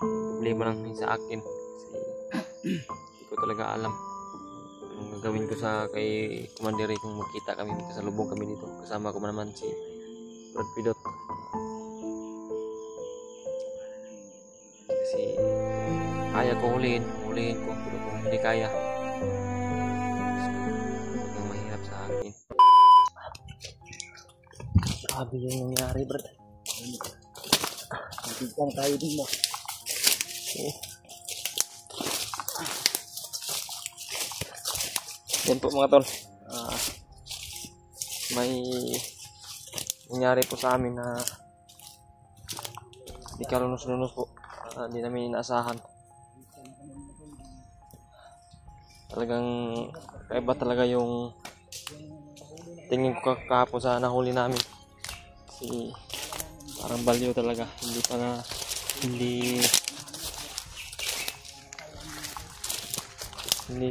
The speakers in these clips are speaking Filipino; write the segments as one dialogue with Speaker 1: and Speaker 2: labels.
Speaker 1: Problema lang yun sa akin kasi hindi ko talaga alam anong gagawin ko sa kay Commander Ray kung magkita kami, kasalubong kami dito. Kasama ko naman si Brad Pidot kasi kaya ko hulihin ko, pero kung hindi kaya talagang mahirap sa akin. Sabi yung nangyari, Brad.
Speaker 2: Nagigyan tayo din mo.
Speaker 1: Yan po mga tol, may nangyari po sa amin na di kalunos-lunos po. Di namin inaasahan. Talagang kaiba talaga yung tingin ko kahapon sa nahuli namin. Kasi parang baliw talaga, hindi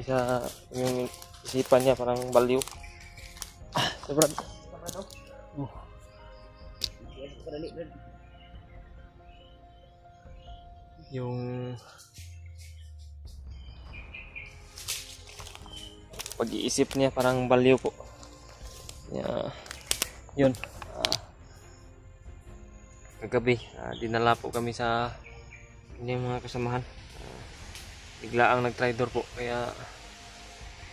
Speaker 1: sa yung isipan niya, parang baliw. Sobrang yung pag-iisip niya parang baliw po. Yun, kagabi dinala po kami sa inyong mga kasamahan. Bigla ang nag-traitor po, kaya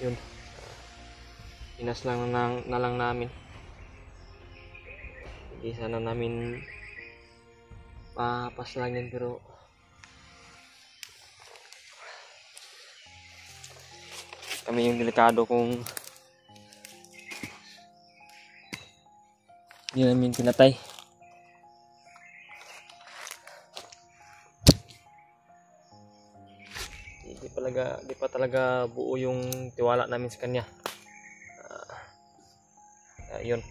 Speaker 1: yun, inas lang na lang namin. Hindi sana namin papaslangin, pero kami yung delikado kung hindi namin pinatay. Di pa talaga buo yung tiwala namin sa kanya. Yun,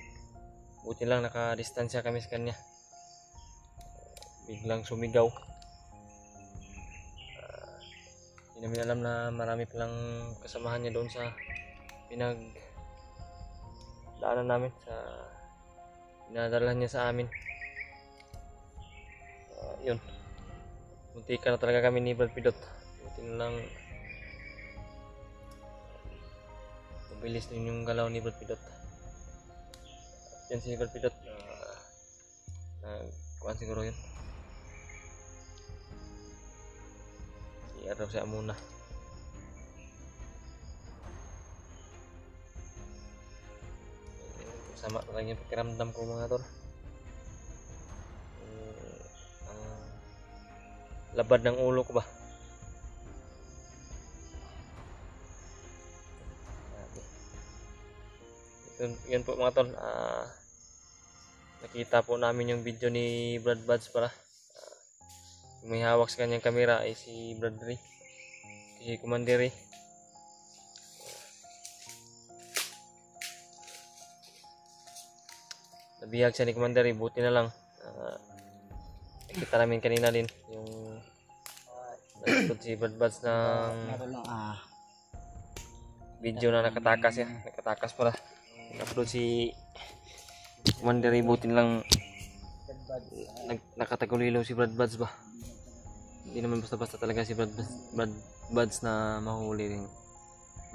Speaker 1: buti lang nakadistansya kami sa kanya. Biglang sumigaw. Hindi namin alam na marami palang kasamahan niya doon sa pinagdaanan namin, sa pinadalhan niya sa amin. Yun, muntika na talaga kami ni Brad Pidot. Buti na lang mabilis din yung galaw ni Brad Pidot. Yan si Brad Pidot, kuhaan siguro yun. I-araw siya muna. Sama talaga yung pakiramdam ko mga tol. Labad ng ulo ko ba? Yun po mga tol, nakita po namin yung video ni Brad Buds pala. May hawak sa kanyang kamera ay si Brad Ray, si Commander Ray. Nabihag siya ni Commander Ray, buti na lang. Nakita namin kanina din yung nag-upload si Brad Buds ng video na nakatakas yan. Nakatakas pala. Nag-upload si Commander Ray, buti lang nakatagulilaw si Brad Buds ba. Hindi naman basta-basta talaga si Brad Buds na mahuli rin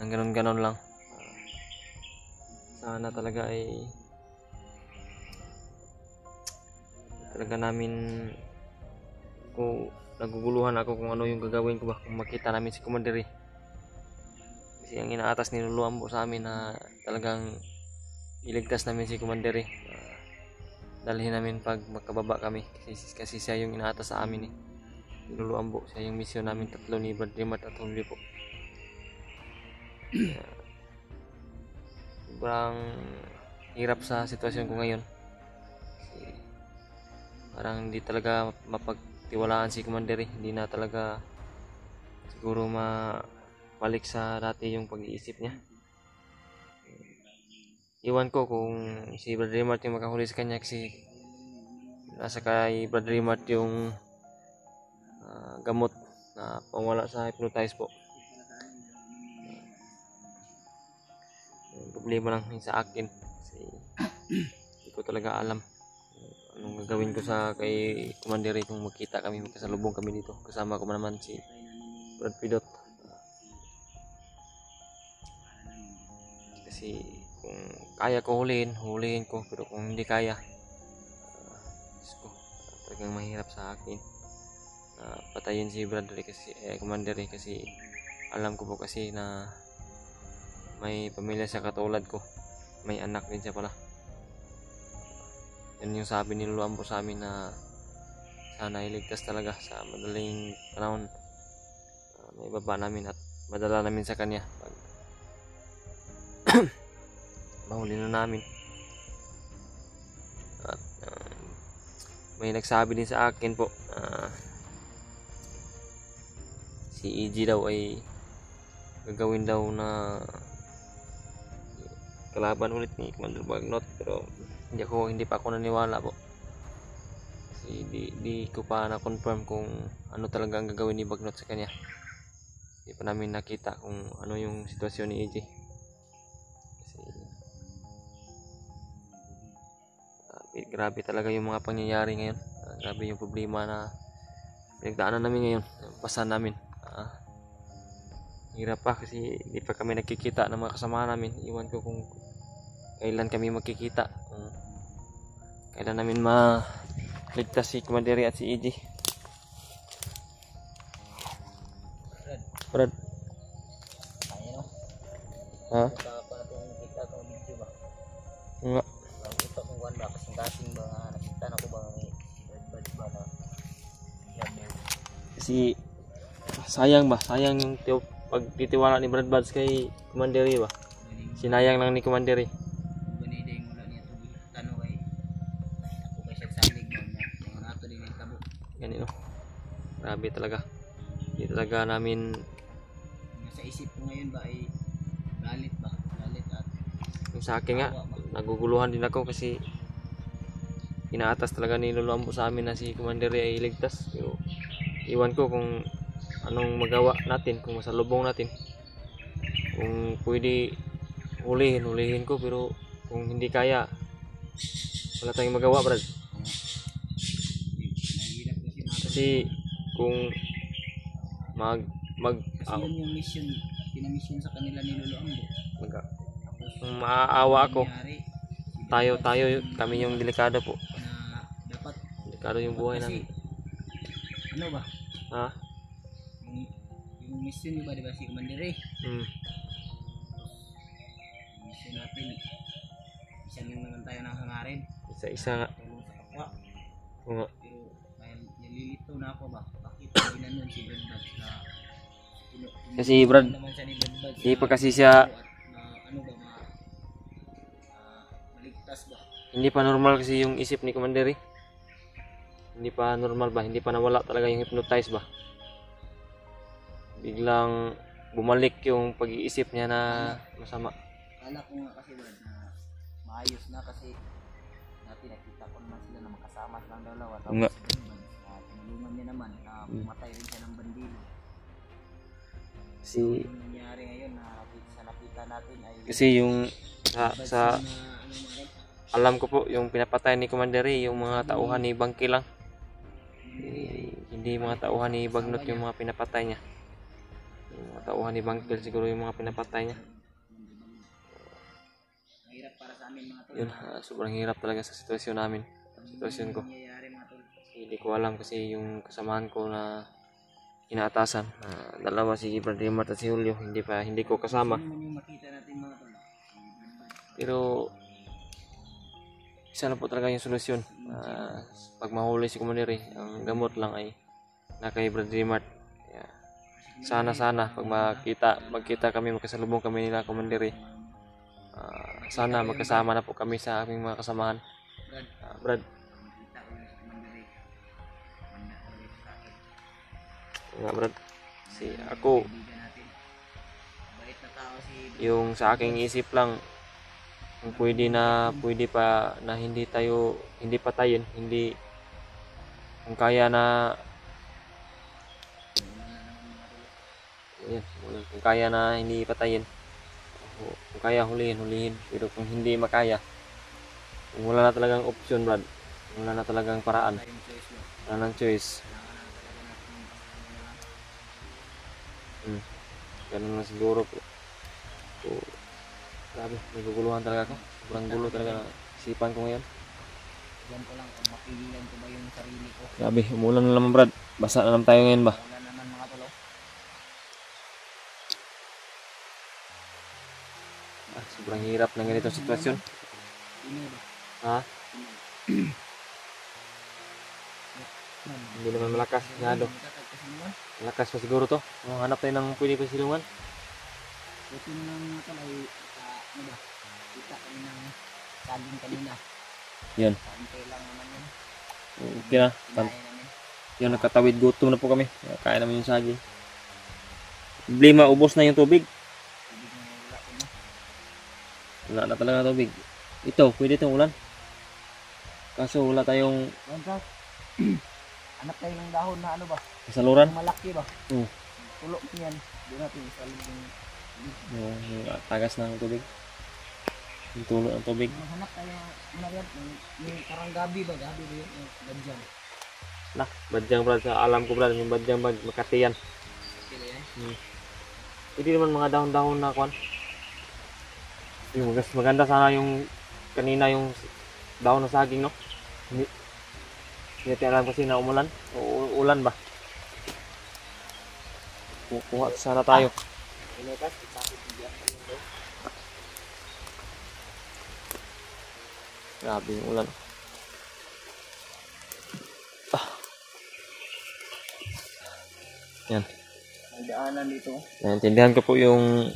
Speaker 1: ng ganon-ganon lang. Sana talaga ay talaga namin, kung naguguluhan ako kung ano yung gagawin ko ba kung makita namin si Commander Ray. Kasi ang inaatas niluluan po sa amin na talagang iligtas namin si Commander Ray. Dalhin namin pag makababa kami, kasi siya yung inaatas sa amin eh. Niluluan po siya yung misyon namin tatlo ni Brad Rimat at Hunley po. Sobrang hirap sa sitwasyon ko ngayon. Kasi parang hindi talaga mapagtiwalaan si Commander Ray. Hindi na talaga siguro mabalik sa dati yung pag-iisip niya. Iwan ko kung si Brad Rimat yung makahuli sa kanya, kasi nasa kay Brad Rimat yung gamot na pangwala sa hypnotize po. Problema lang sa akin kasi hindi ko talaga alam anong gagawin ko sa kay Commander kung magkita kami, magkasalubong kami dito. Kasama ko naman si Brad Pidot. Kasi kung kaya ko hulihin ko, pero kung hindi kaya, talagang mahirap sa akin na patayin si Bradley kasi Commander kasi alam ko po kasi na may pamilya siya katulad ko, may anak din siya pala. Yan yung sabi ni Lolo Ambo sa amin na sana iligtas talaga sa madaling panahon, may baba namin at madala namin sa kanya pag mahuli na namin. At may nagsabi din sa akin po, si EG daw ay gagawin daw na kalaban ulit ni Commander Bagnot, pero hindi pa ako naniwala po. Kasi di ko pa na confirm kung ano talaga ang gagawin ni Bagnot sa kanya. Hindi pa namin nakita kung ano yung sitwasyon ni EG. Kasi grabe talaga yung mga pangyayari ngayon. Grabe yung problema na pinagdaanan namin ngayon, pasan namin. Hirap pa kasi hindi pa kami nagkikita ng mga kasama namin. Iwan ko kung kailan kami magkikita, kailan namin maligtas si Commander at si EG. Brad, ha?
Speaker 2: Kita itong video ba?
Speaker 1: Nga.
Speaker 2: Kita kung wala kasing-kasing ba nga nakita na ko ba may bad ba na
Speaker 1: Kasi sayang yung pagtitiwala ni Brad Buds kay Commander ba? Sinayang lang ni Commander.
Speaker 2: Baniday mula niya ito tanong kay ako kay siya salig mga nato din yung tabo.
Speaker 1: Ganito. Grabe talaga. Hindi talaga namin
Speaker 2: Nasa isip ko ngayon ba ay galit at
Speaker 1: yung sa akin nga, naguguluhan din ako kasi inaatas talaga ni Lolo Ambo sa amin na si Commander ay iligtas. Pero iwan ko kung anong magawa natin, kung masalubong natin, kung pwede hulihin ko, pero kung hindi kaya wala tayong magawa, Brad. Kasi kung
Speaker 2: kasi yun yung mission, pinamission sa kanila ni Lolo Ambo.
Speaker 1: Kung maaawa ako,
Speaker 2: Nangyari,
Speaker 1: tayo kami yung delikado po.
Speaker 2: na dapat
Speaker 1: Delikado yung buhay namin.
Speaker 2: Ano ba?
Speaker 1: Ha?
Speaker 2: Yung mission nyo ba, diba si Commander
Speaker 1: Hmm.
Speaker 2: Yung mission natin, isang lang naman tayo ng hangarin.
Speaker 1: Isa nga.
Speaker 2: Tulong sa kapwa.
Speaker 1: Oo nga.
Speaker 2: Pero dahil nalilito na ako ba, bakit ginanon si Brad Buds na
Speaker 1: Kasi Brad,
Speaker 2: naman siya ni Brad Buds
Speaker 1: hindi pa kasi siya,
Speaker 2: ano ba, maligtas ba?
Speaker 1: hindi pa normal kasi yung isip ni Commander. Hindi pa normal ba? Hindi pa nawala talaga yung hypnotize ba? Biglang bumalik yung pag-iisip niya na masama.
Speaker 2: Kala ko nga kasi Brad na maayos na kasi dati nakita ko naman sila na makasama silang dalawa. Tapos
Speaker 1: Nga.
Speaker 2: si Brad Buds na tinulungan niya naman na pumatay rin siya ng bandido.
Speaker 1: Kasi
Speaker 2: Yung nangyari ngayon na nakita natin ay
Speaker 1: kasi yung sa alam ko po yung pinapatay ni Commander yung mga tauhan ni Bangki lang. Hindi mga tauhan ni Bagnot yung mga pinapatay niya. Yung mga tauhan ni Bangkil siguro yung mga pinapatay niya.
Speaker 2: mahirap para sa amin mga tol.
Speaker 1: Yun, sobrang hirap talaga sa sitwasyon namin. Sitwasyon ko.
Speaker 2: Nangyayari mga tol.
Speaker 1: Hindi ko alam kasi yung kasamahan ko na inaatasan. Dalawa si Brad Mart at si Julio. Hindi ko kasama.
Speaker 2: Ano naman yung makita natin mga tol?
Speaker 1: Pero isa na po talaga yung solusyon. Pag mahuli si Commander, ang gamot lang ay na kay Brad Mart. Sana pag magkita kami, magkasalubong kami nila Commander, sana magkasama na po kami sa aming mga kasamahan. Brad,
Speaker 2: Makita ko yung si Commander Manda ulit sa akin.
Speaker 1: nga Brad, si ako
Speaker 2: Kaibigan natin. Mabait na tao si
Speaker 1: yung sa aking isip lang, kung pwede pa na hindi patayin, kung kaya na yan, kung kaya na hindi patayin, kung kaya hulihin, pero kung hindi makaya, kung wala na talagang option Brad, Wala na talagang paraan.
Speaker 2: Wala yung choice ba?
Speaker 1: Wala nang choice.
Speaker 2: Kailangan na talaga natin magpasama na.
Speaker 1: Ganun na siguro po. So, grabe, naguguluhan talaga ako. Sobrang gulo talaga na isipan ko ngayon.
Speaker 2: Diyan ko lang kung mapigilan ko ba yung sarili ko.
Speaker 1: Grabe, umulan na naman Brad. Basa na naman tayo ngayon ba?
Speaker 2: Wala naman mga tolo.
Speaker 1: Sobrang hirap ng ganitong sitwasyon.
Speaker 2: Ini ba?
Speaker 1: Ha? Hindi naman malakas. Nado. Malakas pa siguro to. Hanap tayo ng pwede pa silungan.
Speaker 2: Buti mo lang mga tol ay ano ba? Kita kami ng saging kanina.
Speaker 1: Yan.
Speaker 2: Kaunti lang naman yun.
Speaker 1: Okay na.
Speaker 2: Kinain namin.
Speaker 1: Yan, nakatawid gutom na po kami. Kain namin yung saging. Problema, ubos na yung tubig.
Speaker 2: Hindi na wala ko na.
Speaker 1: Wala na talaga tubig. Ito, pwede itong ulan. Kaso wala tayong
Speaker 2: Bangka. Hanap tayo ng dahon na ano ba?
Speaker 1: kasaluran.
Speaker 2: Yung malaki ba?
Speaker 1: Oo.
Speaker 2: Tulo niyan. Doon natin isalin yung
Speaker 1: Yung tagas ng tubig. Yung tulo ng tubig.
Speaker 2: hanap tayo ano yan? Yung parang gabi ba? Gabi ba yun? Yung gadyan.
Speaker 1: Nah, badyang Brad. Sa alam ko Brad, yung badyang Makati yan.
Speaker 2: Okay ba yan?
Speaker 1: Hindi naman mga dahon-dahon na kwan. Yung maganda sana yung kanina yung dahon ng saging, no? Hindi natin alam kasi na umulan. O ulan ba? Kuha sana tayo.
Speaker 2: Inekas, tapos diyan.
Speaker 1: Grabe yung ulan. Yan.
Speaker 2: May daanan dito.
Speaker 1: Naintindihan ko po yung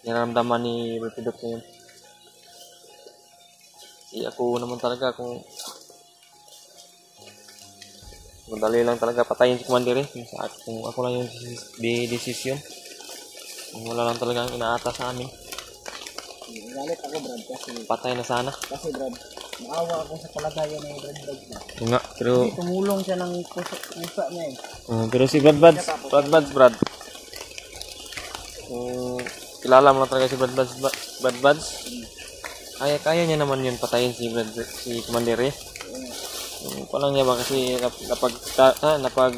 Speaker 1: nararamdaman ni Bertidot ngayon. Ako naman talaga kung madali lang talaga patayin si Commander eh. Kung ako lang yung desisyon. Kung wala lang talaga ang inaata sa amin.
Speaker 2: Galit ako Brad kasi
Speaker 1: Patay na sana.
Speaker 2: Brad, maawa ako sa kalagayan ng Brad niya.
Speaker 1: Oo nga, pero
Speaker 2: Kasi tumulong siya ng pusa niya eh.
Speaker 1: pero si Brad. Kilala mo lang talaga si Brad Buds. Kaya niya naman yun patayin si Commander eh. Palang niya ba kasi napag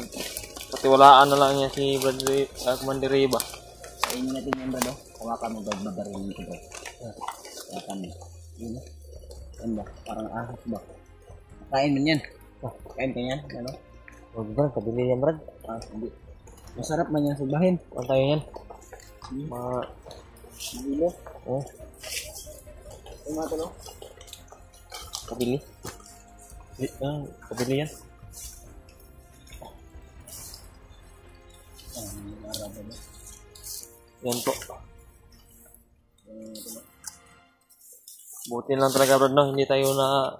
Speaker 1: patiwalaan na lang niya si Commander ba?
Speaker 2: Kainin natin yan Brad oh. Hawakan mo Brad, babarilin ko Brad. Hawakan mo. Yun ano ba? Parang ahas ba? Kain mo yan. Kain ka yan? Ano?
Speaker 1: Huwag Brad, kabili yan Brad.
Speaker 2: Hindi. Masarap man yan subahin.
Speaker 1: Kuhan tayo yan.
Speaker 2: Bilo.
Speaker 1: Oh,
Speaker 2: Ay mga talo.
Speaker 1: kabili. Kabili yan.
Speaker 2: Marami na.
Speaker 1: Yan po. Buti lang talaga Brad no, hindi tayo na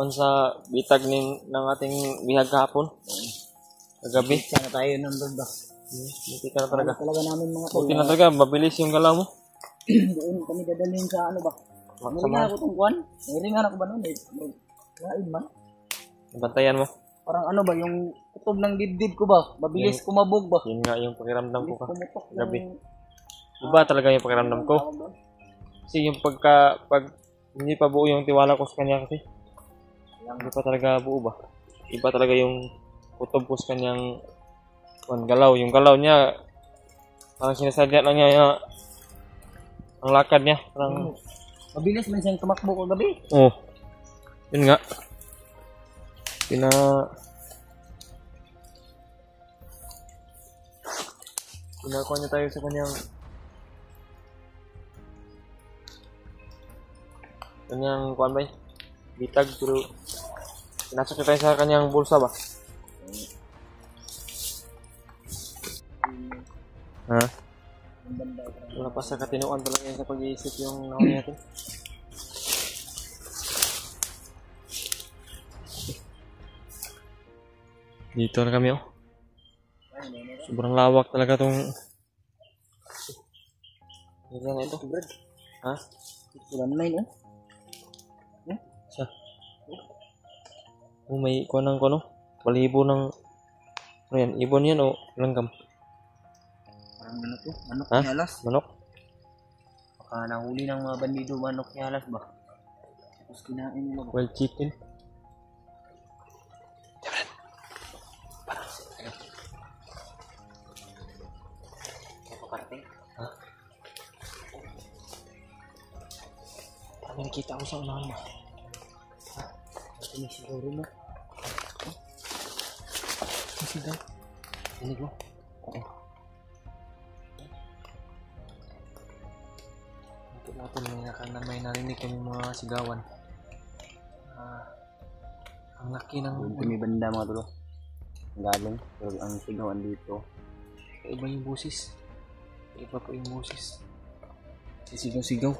Speaker 1: sa bitag ng ating bihag kahapon. Kagabi.
Speaker 2: Sana tayo nandun ba?
Speaker 1: Buti ka na talaga.
Speaker 2: Talaga namin mga tol.
Speaker 1: Buti na talaga, mabilis yung galaw mo.
Speaker 2: Doon kami dadalhin sa ano ba? Naringan ako itong kuhan. Naringan ako ba nun? Lain man.
Speaker 1: Bantayan mo.
Speaker 2: Parang ano ba, yung kutob ng dibdib ko ba? Mabilis kumabog ba?
Speaker 1: Yun nga yung pakiramdam ko ka.
Speaker 2: Pumutok
Speaker 1: Gabi.
Speaker 2: yung...
Speaker 1: Iba talaga yung pakiramdam ko. Kasi yung pag hindi pa buo yung tiwala ko sa kanya kasi. Hindi pa talaga buo ba? Iba talaga yung kutob ko sa kanyang galaw. Yung galaw niya, parang sinasadya lang niya ang lakad niya. Parang,
Speaker 2: Mabilis man siyang tumakbo ko gabi.
Speaker 1: oh, yun nga. Pinakuha niya tayo sa kanyang kuan ba bitag, pero pinasok niya tayo sa kanyang bulsa ba? Ha? Wala pa sa katinuan talaga yan sa pag-iisip yung nahuli natin. Dito na kami oh. Sobrang lawak talaga tong area na ito. Ha?
Speaker 2: Ilan na yun
Speaker 1: Sa? Oh, may kuha ng kuno. Balibo ng ano yan? Ibon yan o langgam?
Speaker 2: Parang ano to? Manok
Speaker 1: Ha?
Speaker 2: nyalas.
Speaker 1: Manok?
Speaker 2: Baka nahuli ng mga bandido manok nyalas ba? Tapos Tapos kinain nila ba?
Speaker 1: Wild chicken.
Speaker 2: Kaparating.
Speaker 1: Ha? Parang nakita ko sa unahan mo. Ha?
Speaker 2: Ini siguro mo.
Speaker 1: Masigaw.
Speaker 2: Dinig mo? Oo.
Speaker 1: Ito natin may narinig kami mga sigawan. Ang laki ng
Speaker 2: Doon kami banda mga tulo. Galing. Pero ang sigawan dito.
Speaker 1: iba yung busis. Iba po yung busis. Sisigaw-sigaw.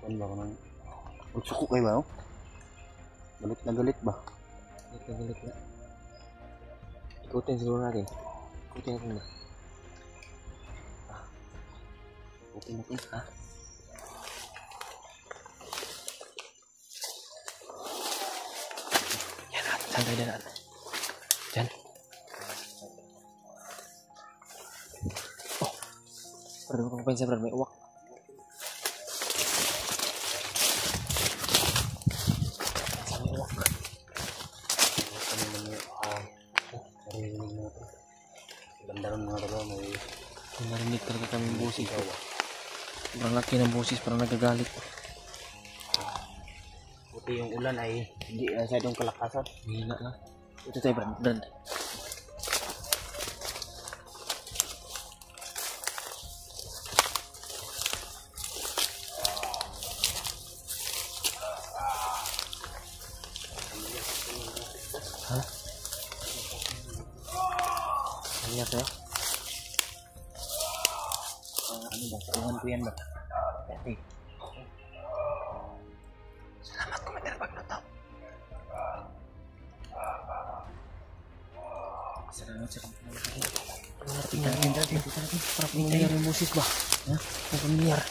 Speaker 2: Kuan ba ko nang... Magsuko kayo ba? Oh? Galit na galit ba?
Speaker 1: Galit na. Ikutin siguro natin. Ikutin natin ba?
Speaker 2: Okay natin. Ha?
Speaker 1: Yan natin. Saan tayo daan? Diyan. Oh. Pwede ko papain sa brad. May uwak. May uwak.
Speaker 2: Kami naman narinig natin. Banda rin mga tulo. May
Speaker 1: Narinig talaga kaming busis. Sobrang laki ng busis. Parang nagagalit.
Speaker 2: buti yung ulan ay hindi masyadong kalakasan.
Speaker 1: Hina lang. Ito tayo Brad. Ha? Ano tayo?
Speaker 2: Ano ba? Tuhan ko yan ba? Okay.
Speaker 1: Salamat komentar pag nataw.
Speaker 2: Salamat sa komentar.
Speaker 1: Tingnan natin. Para pamilyar yung busis ba? Ha? Pamilyar.